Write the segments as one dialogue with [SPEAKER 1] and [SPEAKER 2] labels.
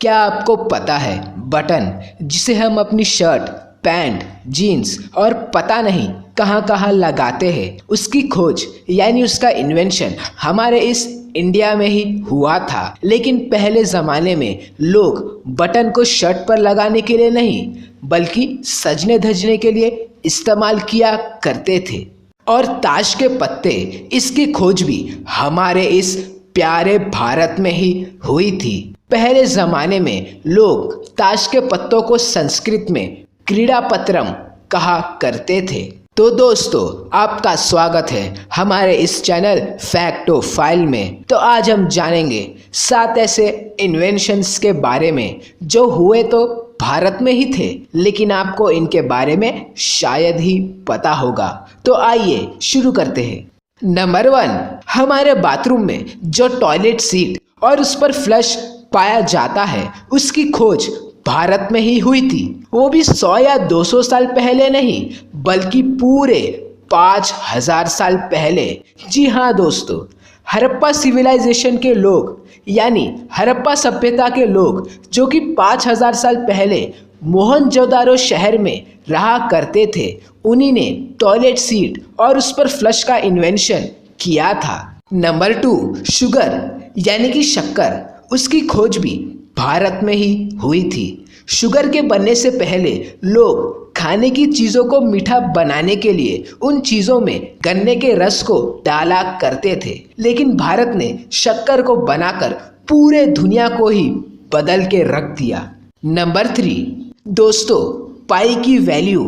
[SPEAKER 1] क्या आपको पता है बटन जिसे हम अपनी शर्ट, पैंट, जीन्स और पता नहीं कहाँ कहाँ लगाते हैं, उसकी खोज यानी उसका इन्वेंशन हमारे इस इंडिया में ही हुआ था। लेकिन पहले ज़माने में लोग बटन को शर्ट पर लगाने के लिए नहीं बल्कि सजने धजने के लिए इस्तेमाल किया करते थे। और ताश के पत्ते, इसकी खोज भी हमारे इस प्यारे भारत में ही हुई थी। पहले ज़माने में लोग ताश के पत्तों को संस्कृत में क्रीड़ा पत्रम कहा करते थे। तो दोस्तों, आपका स्वागत है हमारे इस चैनल फैक्टोफाइल में। तो आज हम जानेंगे 7 ऐसे इन्वेंशंस के बारे में जो हुए तो भारत में ही थे, लेकिन आपको इनके बारे में शायद ही पता होगा। तो आइए शुरू करते हैं। नंबर 1, हमारे बाथरूम में जो टॉयलेट सीट और उस पर फ्लश पाया जाता है, उसकी खोज भारत में ही हुई थी। वो भी 100 या 200 साल पहले नहीं बल्कि पूरे 5000 साल पहले। जी हाँ दोस्तों, हड़प्पा सिविलाइजेशन के लोग यानी हड़प्पा सभ्यता के लोग जो कि 5000 साल पहले मोहनजोदारो शहर में रहा करते थे, उन्हीं ने टॉयलेट सीट और उस पर फ्लश का इन्वेंशन किया था। नंबर 2, शुगर यानी कि शक्कर, उसकी खोज भी भारत में ही हुई थी। शुगर के बनने से पहले लोग खाने की चीज़ों को मीठा बनाने के लिए उन चीज़ों में गन्ने के रस को डाला करते थे, लेकिन भारत ने शक्कर को बनाकर पूरे दुनिया को ही बदल के रख दिया। नंबर 3, दोस्तों, पाई की वैल्यू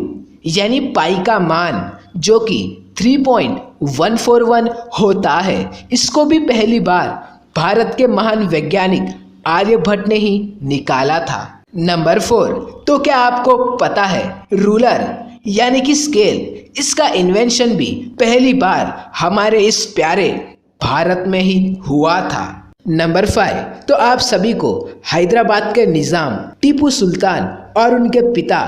[SPEAKER 1] यानी पाई का मान जो कि 3.141 होता है, इसको भी पहली बार भारत के महान वैज्ञानिक आर्यभट्ट ने ही निकाला था। नंबर 4, तो क्या आपको पता है रूलर यानी कि स्केल, इसका इन्वेंशन भी पहली बार हमारे इस प्यारे भारत में ही हुआ था। नंबर 5, तो आप सभी को हैदराबाद के निज़ाम टीपू सुल्तान और उनके पिता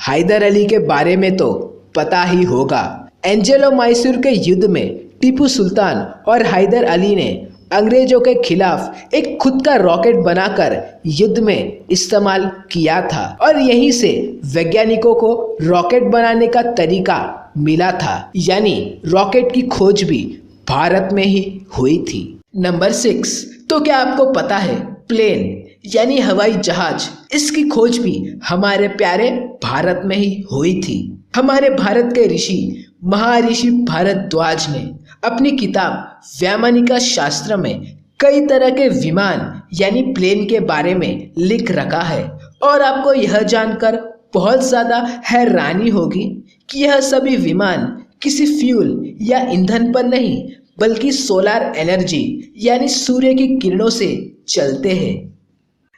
[SPEAKER 1] हैदर अली के बारे में तो पता ही होगा। एंजेलो मैसूर के युद्ध में टीपू सुल्तान और हैदर अली ने अंग्रेजों के खिलाफ एक खुद का रॉकेट बनाकर युद्ध में इस्तेमाल किया था, और यहीं से वैज्ञानिकों को रॉकेट बनाने का तरीका मिला था, यानी रॉकेट की खोज भी भारत में ही हुई थी। नंबर 6, तो क्या आपको पता है प्लेन यानी हवाई जहाज, इसकी खोज भी हमारे प्यारे भारत में ही हुई थी। हमारे भारत के ऋषि महर्षि भारद्वाज ने अपनी किताब वैमानिक शास्त्र में कई तरह के विमान यानी प्लेन के बारे में लिख रखा है, और आपको यह जानकर बहुत ज़्यादा हैरानी होगी कि यह सभी विमान किसी फ्यूल या ईंधन पर नहीं बल्कि सोलर एनर्जी यानी सूर्य की किरणों से चलते हैं।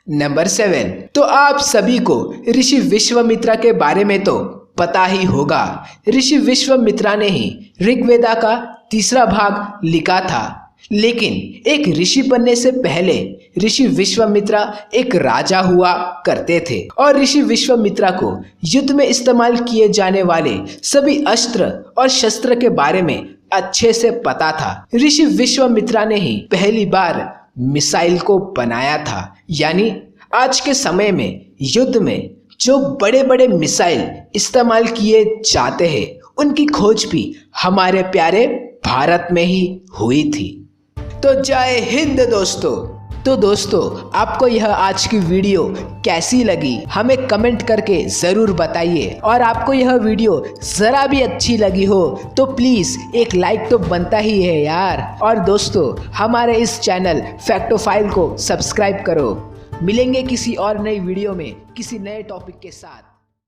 [SPEAKER 1] नंबर 7, तो आप सभी को ऋषि विश्वामित्र के बारे में तो पता ही होगा। ऋषि विश्वामित्र ने ही ऋग्वेदा का 3रा भाग लिखा था, लेकिन एक ऋषि बनने से पहले ऋषि विश्वामित्र एक राजा हुआ करते थे, और ऋषि विश्वामित्र को युद्ध में इस्तेमाल किए जाने वाले सभी अस्त्र और शस्त्र के बारे में अच्छे से पता था। ऋषि विश्वामित्र ने ही पहली बार मिसाइल को बनाया था, यानी आज के समय में युद्ध में जो बड़े बड़े मिसाइल इस्तेमाल किए जाते हैं, उनकी खोज भी हमारे प्यारे भारत में ही हुई थी। तो जय हिंद दोस्तों। तो दोस्तों, आपको यह आज की वीडियो कैसी लगी हमें कमेंट करके ज़रूर बताइए, और आपको यह वीडियो ज़रा भी अच्छी लगी हो तो प्लीज़ एक लाइक तो बनता ही है यार। और दोस्तों, हमारे इस चैनल फैक्टोफाइल को सब्सक्राइब करो। मिलेंगे किसी और नई वीडियो में किसी नए टॉपिक के साथ।